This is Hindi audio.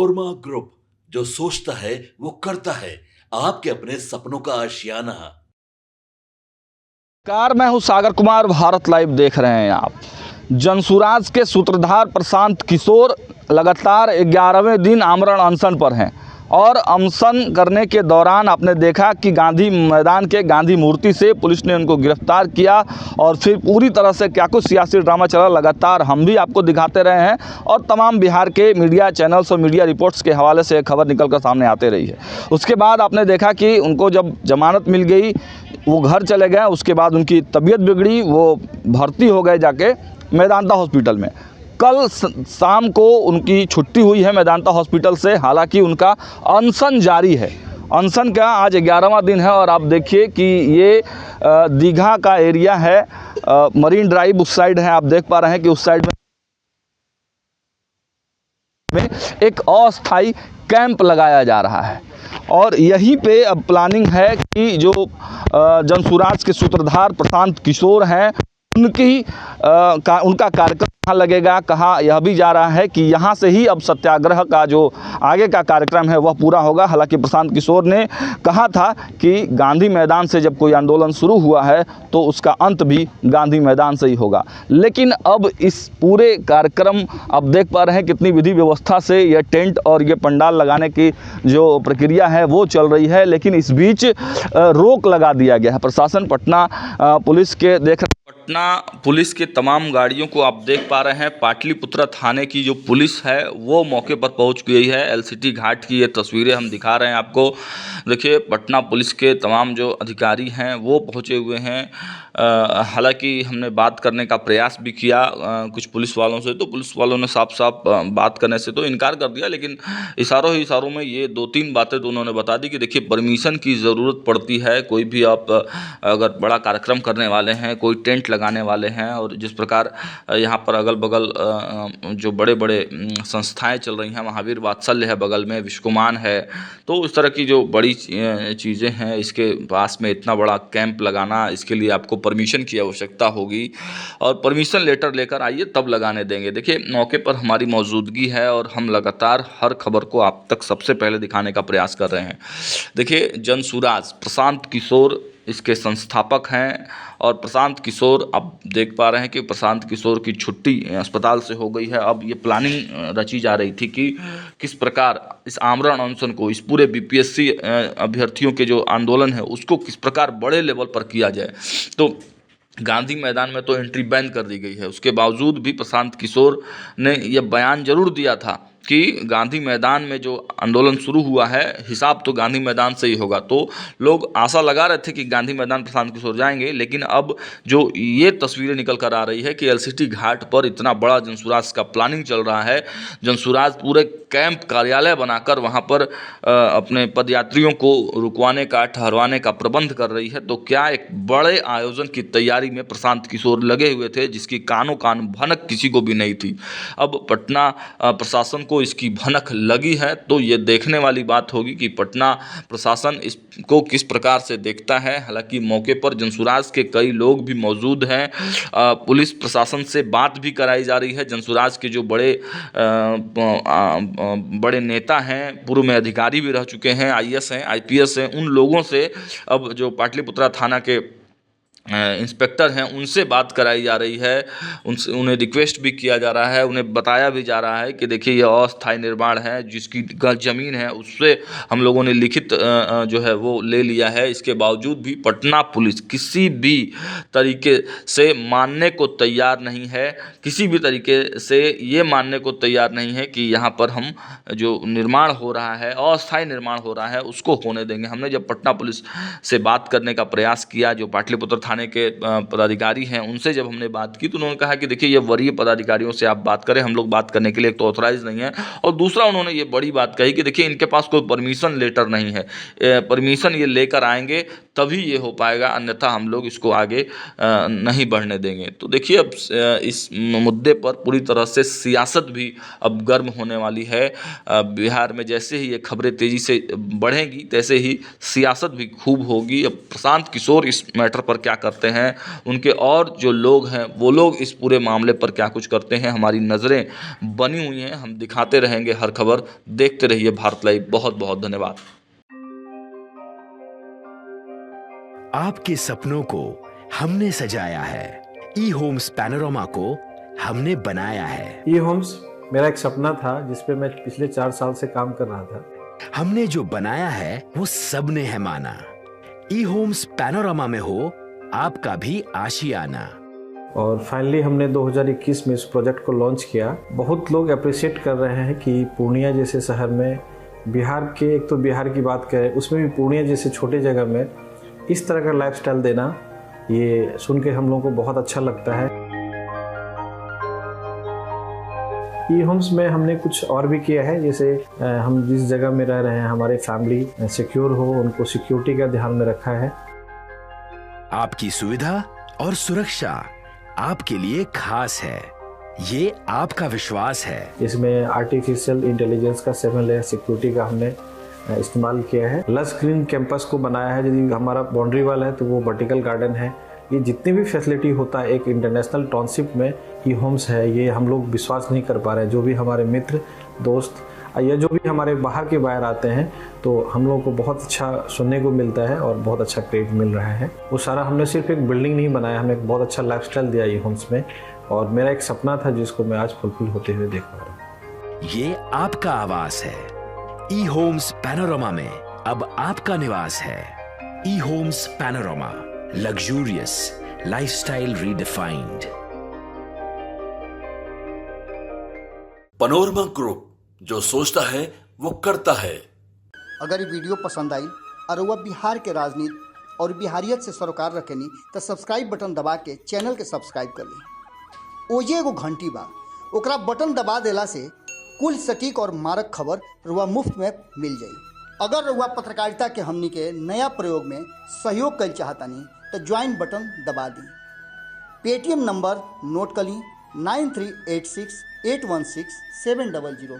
नोरमा ग्रुप, जो सोचता है वो करता है। आपके अपने सपनों का आशियाना। कार मैं हूं सागर कुमार, भारत लाइव देख रहे हैं आप। जनसुराज के सूत्रधार प्रशांत किशोर लगातार 11वें दिन आमरण अनशन पर हैं और अनशन करने के दौरान आपने देखा कि गांधी मैदान के गांधी मूर्ति से पुलिस ने उनको गिरफ्तार किया और फिर पूरी तरह से क्या कुछ सियासी ड्रामा चला, लगातार हम भी आपको दिखाते रहे हैं और तमाम बिहार के मीडिया चैनल्स और मीडिया रिपोर्ट्स के हवाले से खबर निकल कर सामने आते रही है। उसके बाद आपने देखा कि उनको जब जमानत मिल गई वो घर चले गए। उसके बाद उनकी तबीयत बिगड़ी, वो भर्ती हो गए जाके मेदांता हॉस्पिटल में। कल शाम को उनकी छुट्टी हुई है मेदांता हॉस्पिटल से। हालांकि उनका अनशन जारी है। अनशन का आज 11वां दिन है और आप देखिए कि ये दीघा का एरिया है, मरीन ड्राइव उस साइड है। आप देख पा रहे हैं कि उस साइड में एक अस्थायी कैंप लगाया जा रहा है और यहीं पे अब प्लानिंग है कि जो जनसुराज के सूत्रधार प्रशांत किशोर हैं उनका कार्यक्रम कहाँ लगेगा, कहाँ यह भी जा रहा है कि यहाँ से ही अब सत्याग्रह का जो आगे का कार्यक्रम है वह पूरा होगा। हालांकि प्रशांत किशोर ने कहा था कि गांधी मैदान से जब कोई आंदोलन शुरू हुआ है तो उसका अंत भी गांधी मैदान से ही होगा। लेकिन अब इस पूरे कार्यक्रम अब देख पा रहे हैं कितनी विधि व्यवस्था से यह टेंट और ये पंडाल लगाने की जो प्रक्रिया है वो चल रही है। लेकिन इस बीच रोक लगा दिया गया है। प्रशासन पटना पुलिस के तमाम गाड़ियों को आप देख पा रहे हैं। पाटलिपुत्रा थाने की जो पुलिस है वो मौके पर पहुंच गई है। एलसीटी घाट की ये तस्वीरें हम दिखा रहे हैं आपको। देखिए, पटना पुलिस के तमाम जो अधिकारी हैं वो पहुंचे हुए हैं। हालांकि हमने बात करने का प्रयास भी किया कुछ पुलिस वालों से, तो पुलिस वालों ने साफ साफ बात करने से तो इनकार कर दिया। लेकिन इशारों ही इशारों में ये 2-3 बातें तो उन्होंने बता दी कि देखिए, परमिशन की ज़रूरत पड़ती है। कोई भी आप अगर बड़ा कार्यक्रम करने वाले हैं, कोई टेंट लगाने वाले हैं, और जिस प्रकार यहाँ पर अगल बगल जो बड़े बड़े संस्थाएं चल रही हैं, महावीर वात्सल्य है बगल में, विश्वकुमान है, तो इस तरह की जो बड़ी चीज़ें हैं, इसके पास में इतना बड़ा कैंप लगाना, इसके लिए आपको परमिशन की आवश्यकता होगी और परमिशन लेटर लेकर आइए तब लगाने देंगे। देखिए, मौके पर हमारी मौजूदगी है और हम लगातार हर खबर को आप तक सबसे पहले दिखाने का प्रयास कर रहे हैं। देखिए, जनसुराज प्रशांत किशोर इसके संस्थापक हैं और प्रशांत किशोर, आप देख पा रहे हैं कि प्रशांत किशोर की छुट्टी अस्पताल से हो गई है। अब ये प्लानिंग रची जा रही थी कि किस प्रकार इस आमरण अनशन को, इस पूरे बीपीएससी अभ्यर्थियों के जो आंदोलन है उसको किस प्रकार बड़े लेवल पर किया जाए। तो गांधी मैदान में तो एंट्री बैन कर दी गई है। उसके बावजूद भी प्रशांत किशोर ने यह बयान जरूर दिया था कि गांधी मैदान में जो आंदोलन शुरू हुआ है, हिसाब तो गांधी मैदान से ही होगा। तो लोग आशा लगा रहे थे कि गांधी मैदान प्रशांत किशोर जाएंगे। लेकिन अब जो ये तस्वीरें निकल कर आ रही है कि एलसीटी घाट पर इतना बड़ा जनसुराज का प्लानिंग चल रहा है। जनसुराज पूरे कैंप कार्यालय बनाकर वहाँ पर अपने पदयात्रियों को रुकवाने का, ठहरवाने का प्रबंध कर रही है। तो क्या एक बड़े आयोजन की तैयारी में प्रशांत किशोर लगे हुए थे जिसकी कानो कान भनक किसी को भी नहीं थी। अब पटना प्रशासन को इसकी भनक लगी है, तो ये देखने वाली बात होगी कि पटना प्रशासन इसको किस प्रकार से देखता है। हालांकि मौके पर जनसुराज के कई लोग भी मौजूद हैं। पुलिस प्रशासन से बात भी कराई जा रही है। जनसुराज के जो बड़े नेता हैं, पूर्व में अधिकारी भी रह चुके हैं, आईएएस हैं, आईपीएस हैं, उन लोगों से अब जो पाटलिपुत्रा थाना के इंस्पेक्टर हैं उनसे बात कराई जा रही है। उन्हें रिक्वेस्ट भी किया जा रहा है, उन्हें बताया भी जा रहा है कि देखिए, यह अस्थायी निर्माण है, जिसकी ज़मीन है उससे हम लोगों ने लिखित जो है वो ले लिया है। इसके बावजूद भी पटना पुलिस किसी भी तरीके से मानने को तैयार नहीं है, किसी भी तरीके से ये मानने को तैयार नहीं है कि यहाँ पर हम जो निर्माण हो रहा है, अस्थायी निर्माण हो रहा है, उसको होने देंगे। हमने जब पटना पुलिस से बात करने का प्रयास किया, जो पाटलिपुत्र थाने के पदाधिकारी हैं उनसे जब हमने बात की, तो उन्होंने कहा कि देखिए, ये वरीय पदाधिकारियों से आप बात करें, हम लोग बात करने के लिए एक तो ऑथराइज नहीं है, और दूसरा उन्होंने ये बड़ी बात कही कि देखिए, इनके पास कोई परमिशन लेटर नहीं है। परमिशन ये लेकर आएंगे तभी ये हो पाएगा, अन्यथा हम लोग इसको आगे नहीं बढ़ने देंगे। तो देखिए, अब इस मुद्दे पर पूरी तरह से सियासत भी अब गर्म होने वाली है। बिहार में जैसे ही ये खबरें तेज़ी से बढ़ेंगी तैसे ही सियासत भी खूब होगी। अब प्रशांत किशोर इस मैटर पर क्या करते हैं, उनके और जो लोग हैं वो लोग इस पूरे मामले पर क्या कुछ करते हैं। हमारी नज़रें बनी हुई हैं, हम दिखाते रहेंगे हर खबर। देखते रहिए भारत लाइव। बहुत बहुत धन्यवाद। आपके सपनों को हमने सजाया है, ई होम्स पैनोरमा को हमने बनाया है। ई होम्स मेरा एक सपना था जिस पे मैं पिछले 4 साल से काम कर रहा था। हमने जो बनाया है वो सबने है माना। ई होम्स पैनोरमा में हो आपका भी आशियाना। और फाइनली हमने 2021 में इस प्रोजेक्ट को लॉन्च किया। बहुत लोग अप्रिशिएट कर रहे हैं कि पूर्णिया जैसे शहर में, बिहार के, एक तो बिहार की बात करें उसमें भी पूर्णिया जैसे छोटे जगह में इस तरह का लाइफस्टाइल देना, ये सुन के हम लोगों को बहुत अच्छा लगता है। ई होम्स में हमने कुछ और भी किया है, जैसे हम जिस जगह में रह रहे हैं हमारे फैमिली सिक्योर हो, उनको सिक्योरिटी का ध्यान में रखा है। आपकी सुविधा और सुरक्षा आपके लिए खास है, ये आपका विश्वास है। इसमें आर्टिफिशियल इंटेलिजेंस का 7 लेयर सिक्योरिटी का हमने इस्तेमाल किया है। लस ग्रीन कैंपस को बनाया है। यदि हमारा बाउंड्री वाल है तो वो वर्टिकल गार्डन है। ये जितनी भी फैसिलिटी होता है एक इंटरनेशनल टाउनशिप में ई होम्स है, ये हम लोग विश्वास नहीं कर पा रहे हैं। जो भी हमारे मित्र दोस्त या जो भी हमारे बाहर के बाहर आते हैं तो हम लोगों को बहुत अच्छा सुनने को मिलता है और बहुत अच्छा क्रेडिट मिल रहा है। वो सारा हमने सिर्फ एक बिल्डिंग नहीं बनाया, हमने एक बहुत अच्छा लाइफस्टाइल दिया ई होम्स में, और मेरा एक सपना था जिसको मैं आज फुलफिल होते हुए देख पा रहा हूँ। ये आपका आवास है। ई होम्स पैनोरमा में अब आपका निवास है। E Homes Panorama, luxurious lifestyle redefined. Panorama group, जो सोचता है वो करता है। अगर ये वीडियो पसंद आई और वह बिहार के राजनीति और बिहारियत से सरोकार रखेनी तो सब्सक्राइब बटन दबा के चैनल के सब्सक्राइब कर ली। ओजे एगो घंटी बा, ओकरा बटन दबा देला से कुल सटीक और मारक खबर रुआ मुफ्त में मिल जाई। अगर रुआ पत्रकारिता के हमनी के नया प्रयोग में सहयोग कर चाहतानी तो ज्वाइन बटन दबा दी। पेटीएम नंबर नोट कर ली 9386816700।